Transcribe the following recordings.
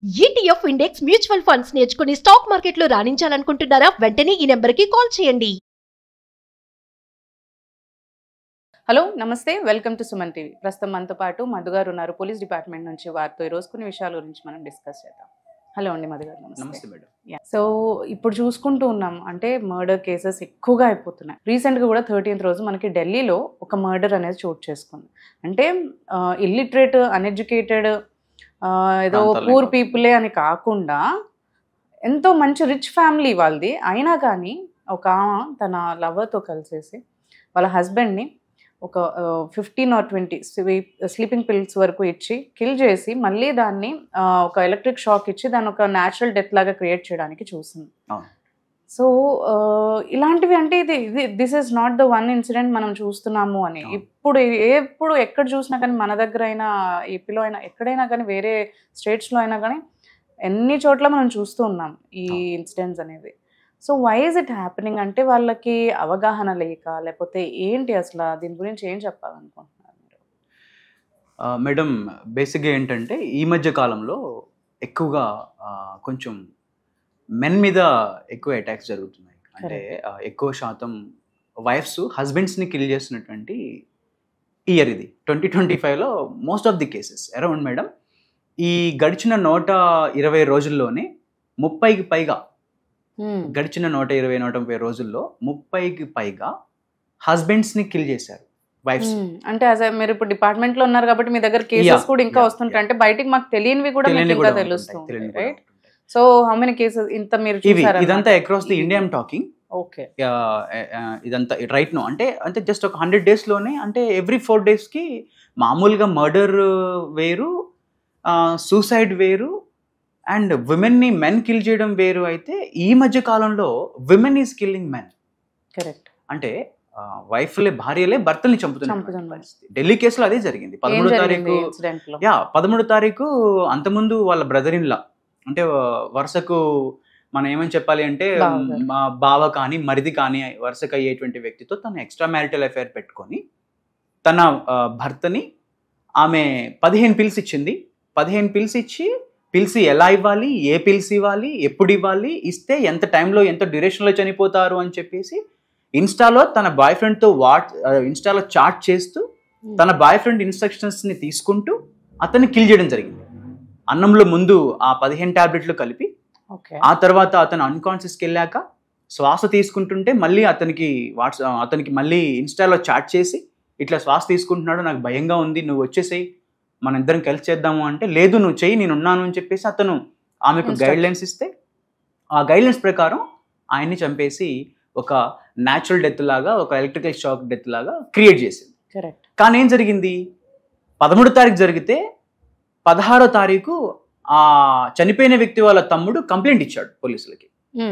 ETF index mutual funds నేర్చుకుని stock మార్కెట్లో రాణించాలనుకుంటున్నారా? వెంటనే ఈ నెంబర్కి కాల్ చేయండి. హలో నమస్తే, వెల్కమ్ టు సుమన్ టీవీ. ప్రస్తుతం మనతో పాటు మధు గారు ఉన్నారు, పోలీస్ డిపార్ట్మెంట్ నుంచి. వారితో ఈరోజు కొన్ని విషయాల గురించి మనం డిస్కస్ చేద్దాం. హలో అండి మధు గారు. నమస్తే మేడం. సో ఇప్పుడు చూసుకుంటూ ఉన్నాం, అంటే మర్డర్ కేసెస్ ఎక్కువగా అయిపోతున్నాయి. రీసెంట్గా కూడా 13th రోజు మనకి ఢిల్లీలో ఒక మర్డర్ అనేది చోటు చేసుకుంది. అంటే ఇల్లిటరేట్, అన్ఎడ్యుకేటెడ్, ఏదో పూర్ పీపులే అని కాకుండా ఎంతో మంచి రిచ్ ఫ్యామిలీ వాళ్ళది అయినా కానీ ఒక ఆమె తన లవర్తో కలిసేసి వాళ్ళ హస్బెండ్ని ఒక 15 or 20 స్లీపింగ్ పిల్స్ వరకు ఇచ్చి కిల్ చేసి మళ్ళీ దాన్ని ఒక ఎలక్ట్రిక్ షాక్ ఇచ్చి దాన్ని ఒక న్యాచురల్ డెత్ లాగా క్రియేట్ చేయడానికి చూసింది. సో ఇలాంటివి అంటే this is not the one incident మనం చూస్తున్నాము అని. ఎప్పుడు ఎక్కడ చూసినా కానీ, మన దగ్గర అయినా, ఏపీలో అయినా, ఎక్కడైనా కానీ, వేరే స్టేట్స్లో అయినా కానీ ఎన్ని చోట్ల మనం చూస్తూ ఉన్నాం ఈ ఇన్సిడెంట్స్ అనేవి. So why is it happening? అంటే వాళ్ళకి అవగాహన లేక, లేకపోతే ఏంటి అసలు? దీని గురించి ఏం చెప్పాలనుకుంటున్నారు మీరు? మేడం, బేసిక్గా ఏంటంటే ఈ మధ్య కాలంలో ఎక్కువగా కొంచెం మెన్ మీద ఎక్కువ అటాక్స్ జరుగుతున్నాయి. అంటే ఎక్కువ శాతం వైఫ్స్ హస్బెండ్స్ని కిల్ చేస్తున్నటువంటి ఇయర్ ఇది 2025లో most of the cases around madam ఈ గడిచిన 120 రోజుల్లోనే 30కి పైగా, గడిచిన 120-130 రోజుల్లో 30కి పైగా హస్బెండ్స్ని కిల్ చేశారు వైఫ్స్. అంటే మీరు ఇప్పుడు డిపార్ట్మెంట్ లో ఉన్నారు కాబట్టి మీ దగ్గర కేసెస్ కూడా ఇంకా వస్తుంటాయి. అంటే బయటికి మాకు తెలియనివి కూడా ఇంకా తెలుస్తుంది, right? So how many cases ఇంత మీరు చూసారా? ఇదంతా across the India I'm talking. Okay, ఇదంతా రైట్ నో అంటే జస్ట్ ఒక 100 daysలోనే, అంటే ఎవ్రీ 4 daysకి మామూలుగా మర్డర్ వేరు, సూసైడ్ వేరు, అండ్ విమెన్ని మెన్ కిల్ చేయడం వేరు. అయితే ఈ మధ్య కాలంలో women is killing men. Correct. అంటే భార్యలే భర్తల్ని చంపుతున్నారు పరిస్థితి. ఢిల్లీ కేసులో అదే జరిగింది. 13వ తారీఖు అంతకుముందు వాళ్ళ బ్రదర్ ఇన్ లా, అంటే వరుసకు మనం ఏమని చెప్పాలి అంటే మా బావ కానీ మరిది కానీ వరుసకు అయ్యేటువంటి వ్యక్తితో తను ఎక్స్ట్రా మ్యారిటల్ అఫైర్ పెట్టుకొని తన భర్తని ఆమె 15 పిల్స్ ఇచ్చింది. 15 పిల్స్ ఇచ్చి పిల్స్ ఎలా ఇవ్వాలి, ఏ పిల్స్ ఇవ్వాలి, ఎప్పుడు ఇవ్వాలి, ఇస్తే ఎంత టైంలో, ఎంత డ్యూరేషన్లో చనిపోతారు అని చెప్పేసి ఇన్స్టాలో తన బాయ్ ఫ్రెండ్తో ఇన్స్టాలో చాట్ చేస్తూ తన బాయ్ ఫ్రెండ్ ఇన్స్ట్రక్షన్స్ని తీసుకుంటూ అతన్ని కిల్ చేయడం జరిగింది. అన్నంలో ముందు ఆ 15 టాబ్లెట్లు కలిపి, ఆ తర్వాత అతను అన్కాన్షియస్కి వెళ్ళాక శ్వాస తీసుకుంటుంటే మళ్ళీ అతనికి మళ్ళీ ఇన్స్టాలో చాట్ చేసి ఇట్లా శ్వాస తీసుకుంటున్నాడు, నాకు భయంగా ఉంది, నువ్వు వచ్చేసేయి, మన ఇద్దరం కలిసి చేద్దాము అంటే, లేదు నువ్వు చెయ్యి, నేను ఉన్నాను అని చెప్పేసి అతను ఆమెకు గైడ్లైన్స్ ఇస్తే ఆ గైడ్లైన్స్ ప్రకారం ఆయన్ని చంపేసి ఒక న్యాచురల్ డెత్ లాగా, ఒక ఎలక్ట్రికల్ షాక్ డెత్ లాగా క్రియేట్ చేసింది. కానీ ఏం జరిగింది, 13వ తారీఖు జరిగితే 16వ తారీఖు ఆ చనిపోయిన వ్యక్తి వాళ్ళ తమ్ముడు కంప్లైంట్ ఇచ్చాడు పోలీసులకి.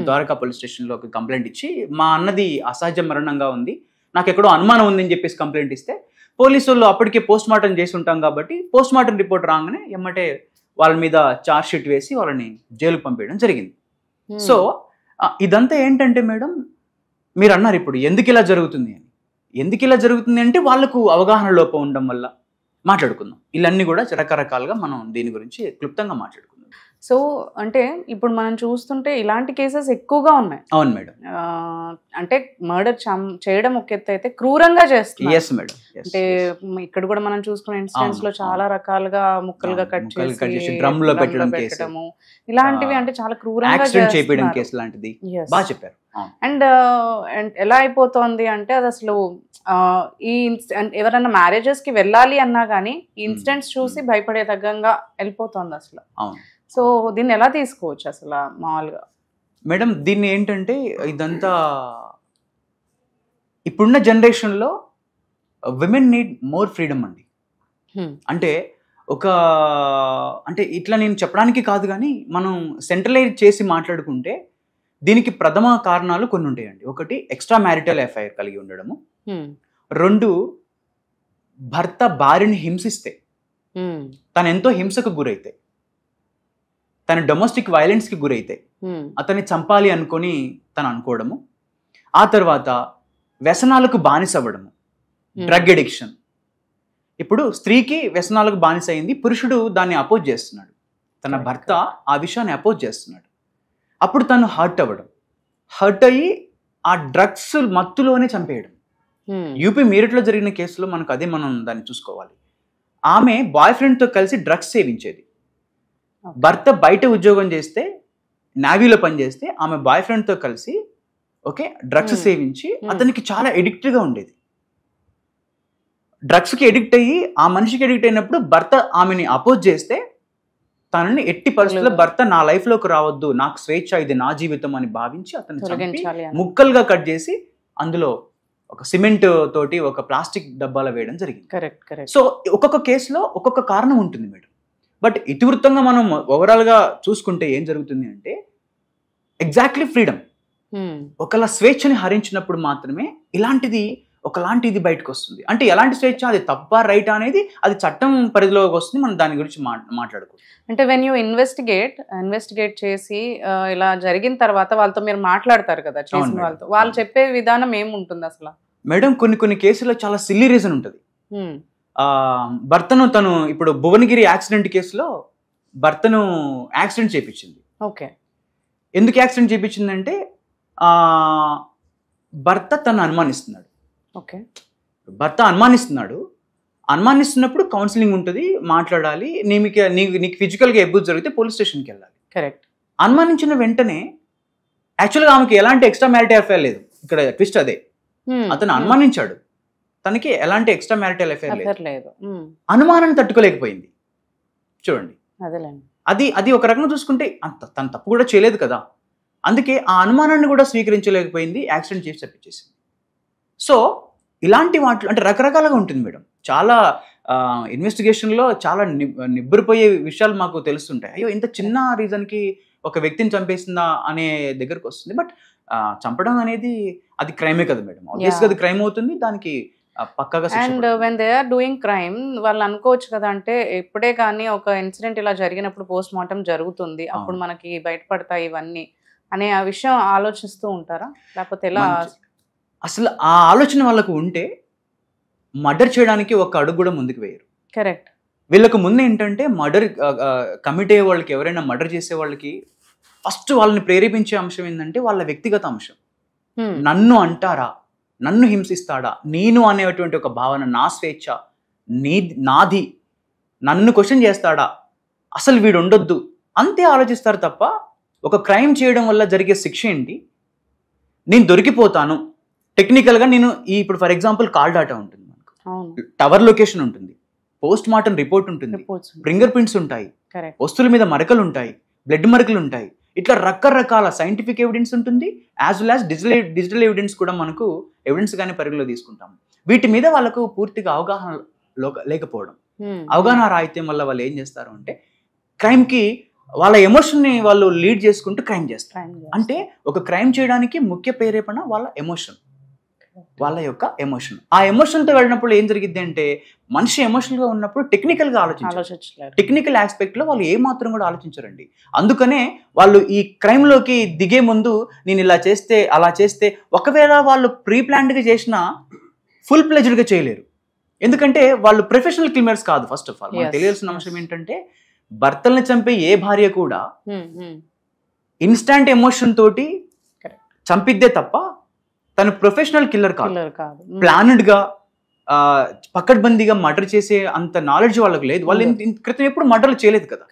ద్వారకా పోలీస్ స్టేషన్లో ఒక కంప్లైంట్ ఇచ్చి, మా అన్నది అసహజ మరణంగా ఉంది, నాకు ఎక్కడో అనుమానం ఉందని చెప్పేసి కంప్లైంట్ ఇస్తే, పోలీసు వాళ్ళు అప్పటికే పోస్ట్ మార్టం చేసి ఉంటాం కాబట్టి పోస్ట్ మార్టం రిపోర్ట్ రాగానే ఎమ్మటే వాళ్ళ మీద ఛార్జ్ షీట్ వేసి వాళ్ళని జైలుకు పంపేయడం జరిగింది. సో ఇదంతా ఏంటంటే మేడం, మీరు అన్నారు ఇప్పుడు ఎందుకు ఇలా జరుగుతుంది అని. ఎందుకు ఇలా జరుగుతుంది అంటే వాళ్ళకు అవగాహన లోపం ఉండడం వల్ల. మాట్లాడుకుందాం ఇవన్నీ కూడా రకరకాలుగా మనం దీని గురించి క్లుప్తంగా మాట్లాడుకుందాం. సో అంటే ఇప్పుడు మనం చూస్తుంటే ఇలాంటి కేసెస్ ఎక్కువగా ఉన్నాయి. అవును మేడం. అంటే మర్డర్ చేయడం ఒక ఎత్తు అయితే క్రూరంగా చేస్తుంది. Yes madam. అంటే ఇక్కడ కూడా మనం చూసుకునే ఇన్సిడెంట్స్ లో చాలా రకాలుగా ముక్కలుగా కట్ చేసి డ్రమ్ లో పెట్టడము, ఇలాంటివి అంటే చాలా క్రూరంగా చేయడం కేసు లాంటిది. బాగా చెప్పారు. అండ్ ఎలా అయిపోతుంది అంటే అది అసలు ఈ ఎవరైనా మ్యారేజెస్ కి వెళ్ళాలి అన్నా కానీ ఈ ఇన్సిడెంట్స్ చూసి భయపడే తగ్గంగా వెళ్ళిపోతుంది అసలు. సో దీన్ని ఎలా తీసుకోవచ్చు అసలు మామూలుగా? మేడం దీన్ని ఏంటంటే, ఇదంతా ఇప్పుడున్న జనరేషన్లో విమెన్ నీడ్ మోర్ ఫ్రీడమ్ అండి. అంటే అంటే ఇట్లా నేను చెప్పడానికి కాదు కానీ మనం సెంట్రలైజ్ చేసి మాట్లాడుకుంటే దీనికి ప్రథమ కారణాలు కొన్ని ఉంటాయండి. ఒకటి ఎక్స్ట్రా మ్యారిటల్ అఫైర్ కలిగి ఉండడము, 2 భర్త భార్యని హింసిస్తే, తను ఎంతో హింసకు గురైతే, తన డొమెస్టిక్ వైలెన్స్కి గురైతే అతన్ని చంపాలి అనుకొని తను అనుకోవడము, ఆ తర్వాత వ్యసనాలకు బానిస అవ్వడము, డ్రగ్ ఎడిక్షన్. ఇప్పుడు స్త్రీకి వ్యసనాలకు బానిస అయింది, పురుషుడు దాన్ని అపోజ్ చేస్తున్నాడు. తన భర్త ఆ విషయాన్ని అపోజ్ చేస్తున్నాడు. అప్పుడు తను హర్ట్ అయ్యి ఆ డ్రగ్స్ మత్తులోనే చంపేయడం. యూపీ మీరట్లో జరిగిన కేసులో మనకు అదే మనం దాన్ని చూసుకోవాలి. ఆమె బాయ్ ఫ్రెండ్తో కలిసి డ్రగ్స్ సేవించేది. భర్త బయట ఉద్యోగం చేస్తే, నావీలో పనిచేస్తే, ఆమె బాయ్ ఫ్రెండ్తో కలిసి డ్రగ్స్ సేవించి అతనికి చాలా ఎడిక్ట్గా ఉండేది. డ్రగ్స్కి ఎడిక్ట్ అయ్యి ఆ మనిషికి ఎడిక్ట్ అయినప్పుడు భర్త ఆమెని అపోజ్ చేస్తే తనని ఎట్టి పరిస్థితుల్లో భర్త నా లైఫ్లోకి రావద్దు, నాకు స్వేచ్ఛ, ఇది నా జీవితం అని భావించి అతను ముక్కలుగా కట్ చేసి అందులో ఒక సిమెంట్ తోటి ఒక ప్లాస్టిక్ డబ్బాలో వేయడం జరిగింది. సో ఒక్కొక్క కేసులో ఒక్కొక్క కారణం ఉంటుంది మేడం. బట్ ఇతివృత్తంగా మనం ఓవరాల్గా చూసుకుంటే ఏం జరుగుతుంది అంటే ఎగ్జాక్ట్లీ ఫ్రీడమ్. ఒకళ్ళ స్వేచ్ఛని హరించినప్పుడు మాత్రమే ఒకలాంటిది బయటకు వస్తుంది. అంటే ఎలాంటి స్వేచ్ఛ, అది తప్ప రైట్ అనేది అది చట్టం పరిధిలోకి వస్తుంది. మనం దాని గురించి మాట్లాడుకోవచ్చు. అంటే వెన్ యూ ఇన్వెస్టిగేట్ చేసి ఇలా జరిగిన తర్వాత వాళ్ళతో మీరు మాట్లాడతారు కదా, చేసిన వాళ్ళతో, వాళ్ళు చెప్పే విధానం ఏముంటుంది అసలు? మేడం కొన్ని కేసుల్లో చాలా సిల్లీ రీజన్ ఉంటుంది. భర్తను తను ఇప్పుడు భువనగిరి యాక్సిడెంట్ కేసులో భర్తను యాక్సిడెంట్ చేయించింది. ఎందుకు యాక్సిడెంట్ చేయించిందంటే భర్త తను అనుమానిస్తున్నాడు. భర్త అనుమానిస్తున్నప్పుడు కౌన్సిలింగ్ ఉంటుంది, మాట్లాడాలి. నీకు ఫిజికల్గా అబ్యూజ్ జరిగితే పోలీస్ స్టేషన్కి వెళ్ళాలి. కరెక్ట్. అనుమానించిన వెంటనే యాక్చువల్గా ఆమెకి ఎలాంటి ఎక్స్ట్రా మ్యారిటల్ అఫైర్ లేదు. ఇక్కడ ట్విస్ట్ అదే, అతను అనుమానించాడు, తనకి ఎలాంటి ఎక్స్ట్రా మ్యారిటల్ అఫైర్ లేదు. అనుమానాన్ని తట్టుకోలేకపోయింది. చూడండి, అది ఒక రకంగా చూసుకుంటే తన తప్పు కూడా చేయలేదు కదా, అందుకే ఆ అనుమానాన్ని కూడా స్వీకరించలేకపోయింది, యాక్సిడెంట్ చేసి తప్పించేసింది. సో ఇలాంటి వాటిలో అంటే రకరకాలుగా ఉంటుంది మేడం. చాలా ఇన్వెస్టిగేషన్లో చాలా నిబ్బరిపోయే విషయాలు మాకు తెలుస్తుంటాయి. అయ్యో ఇంత చిన్న రీజన్కి ఒక వ్యక్తిని చంపేసిందా అనే దగ్గరకు వస్తుంది. బట్ చంపడం అనేది అది క్రైమే కదా మేడం. ఆబ్వియస్గా అది క్రైమ్ అవుతుంది, దానికి పక్కాగా. And when they are doing crime వాళ్ళు అనుకోవచ్చు కదా, అంటే ఎప్పుడే కానీ ఒక ఇన్సిడెంట్ ఇలా జరిగినప్పుడు పోస్ట్ మార్టం జరుగుతుంది, అప్పుడు మనకి బయటపడతాయి ఇవన్నీ అనే ఆ విషయం ఆలోచిస్తూ ఉంటారా, లేకపోతే ఎలా? అసలు ఆ ఆలోచన వాళ్ళకు ఉంటే మర్డర్ చేయడానికి ఒక అడుగు కూడా ముందుకు వేయరు. కరెక్ట్. వీళ్ళకు ముందు ఏంటంటే మర్డర్ కమిట్ అయ్యే వాళ్ళకి, ఎవరైనా మర్డర్ చేసే వాళ్ళకి ఫస్ట్ వాళ్ళని ప్రేరేపించే అంశం ఏంటంటే వాళ్ళ వ్యక్తిగత అంశం. నన్ను అంటారా, నన్ను హింసిస్తాడా, నేను అనేటువంటి ఒక భావన, నా స్వేచ్ఛ నాది, నన్ను క్వశ్చన్ చేస్తాడా, అసలు వీడు ఉండొద్దు, అంతే ఆలోచిస్తారు తప్ప ఒక క్రైమ్ చేయడం వల్ల జరిగే శిక్ష ఏంటి, నేను దొరికిపోతాను టెక్నికల్గా, నేను ఇప్పుడు ఫర్ ఎగ్జాంపుల్ కాల్ డాటా ఉంటుంది, మనకు టవర్ లొకేషన్ ఉంటుంది, పోస్ట్ మార్టం రిపోర్ట్ ఉంటుంది, ఫింగర్ ప్రింట్స్ ఉంటాయి, వస్తువుల మీద మరకలు ఉంటాయి, బ్లడ్ మరకలు ఉంటాయి, ఇట్లా రకరకాల సైంటిఫిక్ ఎవిడెన్స్ ఉంటుంది, as well as digital evidence కూడా మనకు ఎవిడెన్స్ గానే పరిగణలో తీసుకుంటాం. వీటి మీద వాళ్ళకు పూర్తిగా అవగాహన లేకపోవడం, అవగాహన రాహిత్యం వల్ల వాళ్ళు ఏం చేస్తారు అంటే క్రైమ్కి వాళ్ళ ఎమోషన్ని వాళ్ళు లీడ్ చేసుకుంటూ క్రైమ్ చేస్తారు. అంటే ఒక క్రైమ్ చేయడానికి ముఖ్య ప్రేరేపణ వాళ్ళ ఎమోషన్, వాళ్ళ యొక్క ఎమోషన్. ఆ ఎమోషన్తో వెళ్ళినప్పుడు ఏం జరిగింది అంటే మనిషి ఎమోషనల్గా ఉన్నప్పుడు టెక్నికల్గా ఆలోచించారు, టెక్నికల్ ఆస్పెక్ట్లో వాళ్ళు ఏమాత్రం కూడా ఆలోచించరండి. అందుకనే వాళ్ళు ఈ క్రైమ్లోకి దిగే ముందు నేను ఇలా చేస్తే అలా చేస్తే, ఒకవేళ వాళ్ళు ప్రీ ప్లాన్డ్గా చేసినా ఫుల్ ప్లెజ్డ్గా చేయలేరు. ఎందుకంటే వాళ్ళు ప్రొఫెషనల్ క్రిమినల్స్ కాదు. ఫస్ట్ ఆఫ్ ఆల్ మనకు తెలియాల్సిన అంశం ఏంటంటే భర్తల్ని చంపే ఏ భార్య కూడా ఇన్స్టాంట్ ఎమోషన్ తోటి చంపిద్దే తప్ప తను ప్రొఫెషనల్ కిల్లర్ కాదు. ప్లానెడ్ గా పకడ్బందీగా మర్డర్ చేసే అంత నాలెడ్జ్ వాళ్ళకి లేదు. వాళ్ళు క్రితం ఎప్పుడు మర్డర్లు చేయలేదు కదా.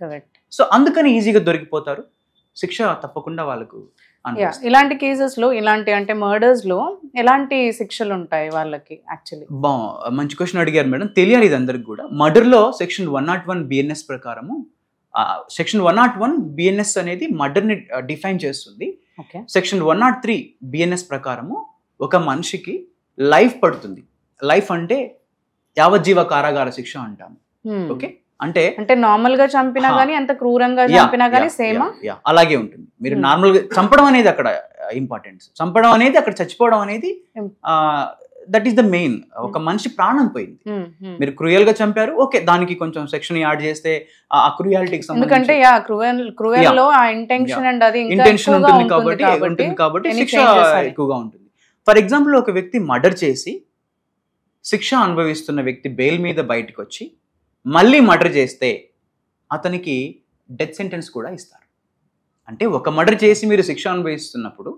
సో అందుకని ఈజీగా దొరికిపోతారు, శిక్ష తప్పకుండా వాళ్ళకు. ఇలాంటి కేసెస్ లో, ఇలాంటి అంటే మర్డర్స్ లో ఎలాంటి శిక్షలు ఉంటాయి వాళ్ళకి? యాక్చువల్లీ మంచి క్వశ్చన్ అడిగారు మేడం, తెలియాలి ఇది అందరికి కూడా. మర్డర్ లో సెక్షన్ 101 బిఎన్ఎస్ ప్రకారము, సెక్షన్ 101 బిఎన్ఎస్ అనేది మర్డర్ ని డిఫైన్ చేస్తుంది. సెక్షన్ 103 బిఎన్ఎస్ ప్రకారము ఒక మనిషికి లైఫ్ పడుతుంది. లైఫ్ అంటే యావజ్జీవ కారాగార శిక్ష అంటాము. ఓకే, అంటే నార్మల్ గా చంపినా గానీ, అంత క్రూరంగా చంపినా గానీ సేమ్ అలాగే ఉంటుంది. మీరు నార్మల్ గా చంపడం అనేది అక్కడ ఇంపార్టెంట్, చంపడం అనేది అక్కడ చచ్చిపోవడం అనేది దట్ ఈస్ ద మెయిన్. ఒక మనిషి ప్రాణం పోయింది, మీరు క్రూయల్ గా చంపారు, ఓకే, దానికి కొంచెం సెక్షన్ యాడ్ చేస్తే ఆ క్రూయాలిటీకి ఎందుకంటే క్రూయల్ లో ఆ ఇంటెన్షన్ అండ్ అది ఇంటెన్షన్ ఉంటుంది కాబట్టి శిక్ష ఎక్కువగా ఉంటుంది. ఫర్ ఎగ్జాంపుల్, ఒక వ్యక్తి మర్డర్ చేసి శిక్ష అనుభవిస్తున్న వ్యక్తి బెయిల్ మీద బయటకు వచ్చి మళ్ళీ మర్డర్ చేస్తే అతనికి డెత్ సెంటెన్స్ కూడా ఇస్తారు. అంటే ఒక మర్డర్ చేసి మీరు శిక్ష అనుభవిస్తున్నప్పుడు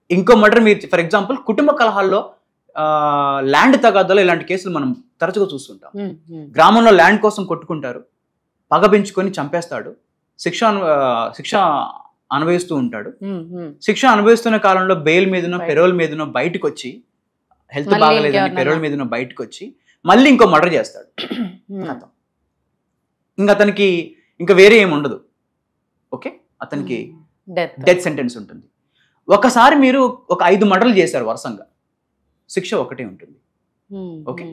ఇంకో మర్డర్ మీరు ఫర్ ఎగ్జాంపుల్ కుటుంబ కలహాల్లో ల్యాండ్ తగాదాలు ఇలాంటి కేసులు మనం తరచుగా చూస్తుంటాం. గ్రామంలో ల్యాండ్ కోసం కొట్టుకుంటారు, పగ పెంచుకొని చంపేస్తాడు, శిక్ష అనుభవిస్తూ ఉంటాడు. శిక్ష అనుభవిస్తున్న కాలంలో బెయిల్ మీదనో పెరోల్ మీదనో బయటకు వచ్చి, హెల్త్ బాగలేదని పెరోల్ మీదనో బయటకు వచ్చి మళ్ళీ ఇంకో మర్డర్ చేస్తాడు. ఇంకా అతనికి ఇంకా వేరే ఏమి ఉండదు. ఓకే, అతనికి డెత్ సెంటెన్స్ ఉంటుంది. ఒకసారి మీరు ఒక 5 మర్డర్లు చేశారు వరుసంగా, శిక్ష ఒకటే ఉంటుంది. ఓకే,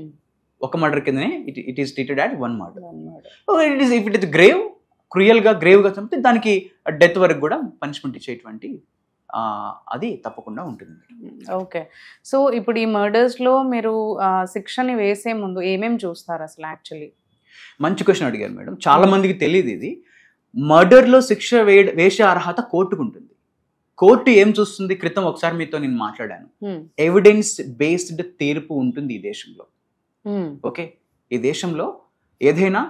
ఒక మర్డర్ కిందనే it is treated at 1 murder. If it is గ్రేవ్గా చంపితే దానికి డెత్ వరకు కూడా పనిష్మెంట్ ఇచ్చేటువంటి అది తప్పకుండా ఉంటుంది. ఓకే, సో ఇప్పుడు ఈ మర్డర్స్లో మీరు శిక్షని వేసే ముందు ఏమేమి చూస్తారు అసలు? యాక్చువల్లీ మంచి క్వశ్చన్ అడిగారు మేడం. చాలా మందికి తెలియదు ఇది. మర్డర్లో శిక్ష వేసే అర్హత కోర్టుకు ఉంటుంది. కోర్టు ఏం చూస్తుంది? క్రితం ఒకసారి మీతో నేను మాట్లాడాను, ఎవిడెన్స్ బేస్డ్ తీర్పు ఉంటుంది ఈ దేశంలో. ఓకే, ఈ దేశంలో ఏదైనా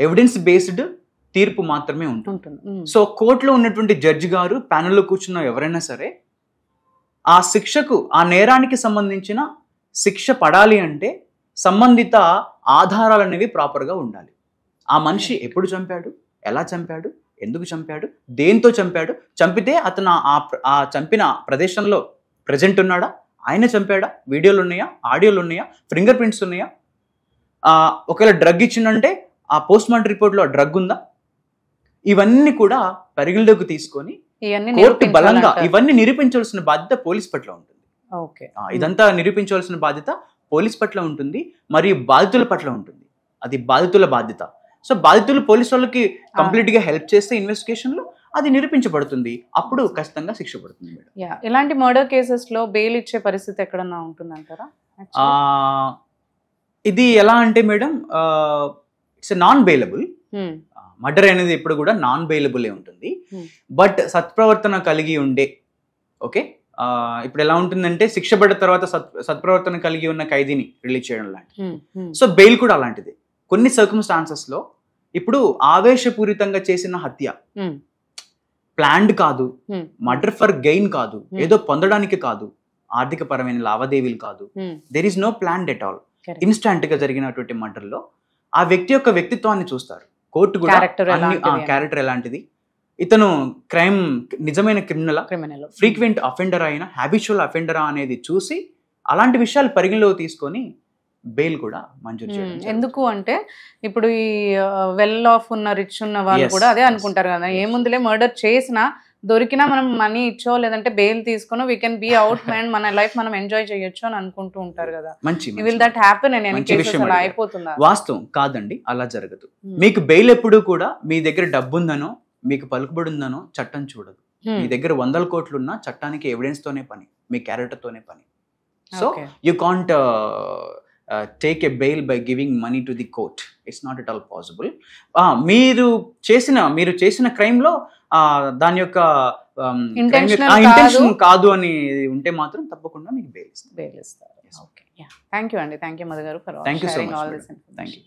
ఎవిడెన్స్ బేస్డ్ తీర్పు మాత్రమే ఉంటుంది. సో కోర్టులో ఉన్నటువంటి జడ్జి గారు, ప్యానెల్లో కూర్చున్న ఎవరైనా సరే ఆ శిక్షకు, ఆ నేరానికి సంబంధించిన శిక్ష పడాలి అంటే సంబంధిత ఆధారాలు అనేవి ప్రాపర్గా ఉండాలి. ఆ మనిషి ఎప్పుడు చంపాడు, ఎలా చంపాడు, ఎందుకు చంపాడు, దేంతో చంపాడు, చంపితే అతను ఆ చంపిన ప్రదేశంలో ప్రజెంట్ ఉన్నాడా, ఆయన చంపాడా, వీడియోలు ఉన్నాయా, ఆడియోలు ఉన్నాయా, ఫింగర్ ప్రింట్స్ ఉన్నాయా, ఒకవేళ డ్రగ్ ఇచ్చిందంటే ఆ పోస్ట్ మార్టం రిపోర్ట్లో డ్రగ్ ఉందా, ఇవన్నీ కూడా పరిగణలోకి తీసుకొని కోర్టు బలంగా ఇవన్నీ నిరూపించాల్సిన బాధ్యత పోలీస్ పట్ల ఉంటుంది. ఇదంతా నిరూపించాల్సిన బాధ్యత పోలీస్ పట్ల ఉంటుంది, మరియు బాధితుల పట్ల ఉంటుంది. అది బాధితుల బాధ్యత. సో బాధితులు పోలీసు వాళ్ళకి కంప్లీట్ గా హెల్ప్ చేస్తే ఇన్వెస్టిగేషన్ లో అది నిరూపించబడుతుంది, అప్పుడు ఖచ్చితంగా శిక్ష పడుతుంది మేడం. ఇలాంటి మర్డర్ కేసెస్ లో బెయిల్ ఇచ్చే పరిస్థితి ఎక్కడన్నా ఉంటుందంటారా? ఇది ఎలా అంటే madam, it's non bailable. Murder అనేది ఎప్పుడు కూడా నాన్ బెయిలబుల్ ఉంటుంది. బట్ సత్ప్రవర్తన కలిగి ఉండే, ఓకే, ఇప్పుడు ఎలా ఉంటుందంటే శిక్ష పడ్డ తర్వాత సత్ప్రవర్తన కలిగి ఉన్న ఖైదీని రిలీజ్ చేయడం లాంటిది. సో బెయిల్ కూడా అలాంటిది. కొన్ని సర్కమ్స్టాన్సెస్ లో ఇప్పుడు ఆవేశపూరితంగా చేసిన హత్య, ప్లాన్డ్ కాదు, మర్డర్ ఫర్ గెయిన్ కాదు, ఏదో పొందడానికి కాదు, ఆర్థిక పరమైన లావాదేవీలు కాదు, there is no planned at all, instant గా జరిగినటువంటి మర్డర్ లో ఆ వ్యక్తి యొక్క వ్యక్తిత్వాన్ని చూస్తారు. కోర్టు కూడా క్యారెక్టర్ ఎలాంటిది, ఇతను క్రైమ్ నిజమైన క్రిమినల్, ఫ్రీక్వెంట్ అఫెండర్ అయినా, హ్యాబిచువల్ అఫెండరా అనేది చూసి అలాంటి విషయాలు పరిగణలో తీసుకొని బెయిల్ కూడా మంజూరు చేయడం. ఎందుకు అంటే ఇప్పుడు ఈ వెల్ ఆఫ్ ఉన్న రిచ్ ఉన్న వాళ్ళు కూడా అదే అనుకుంటారు కదా, ఏముందిలే మర్డర్ చేసినా దొరికినా మనం మనీ ఇచ్చో లేదంటే బెయిల్ తీసుకుని we can be out man, మన లైఫ్ మనం ఎంజాయ్ చేయొచ్చు అని అనుకుంటూ ఉంటారు కదా. Will that happen? అయిపోతుందా? వాస్తవం కాదండి, అలా జరగదు. మీకు బెయిల్ ఎప్పుడు కూడా మీ దగ్గర డబ్బు ఉందనో, మీకు పలుకుబడి ఉందనో చట్టం చూడదు. మీ దగ్గర 100 కోట్లున్నా చట్టానికి ఎవిడెన్స్ తోనే పని, మీ క్యారెక్టర్ తోనే పని. So you can't take a bail by giving money to the court. It's not at all possible. మీరు చేసిన క్రైమ్ లో దాని యొక్క ఇంటెన్షన్ కాదు అని ఉంటే మాత్రం తప్పకుండా మీకు బెయిల్ ఇస్తారు. థ్యాంక్ యూ అండి, థ్యాంక్ యూ మధు గారు. Thank you so much. Thank you.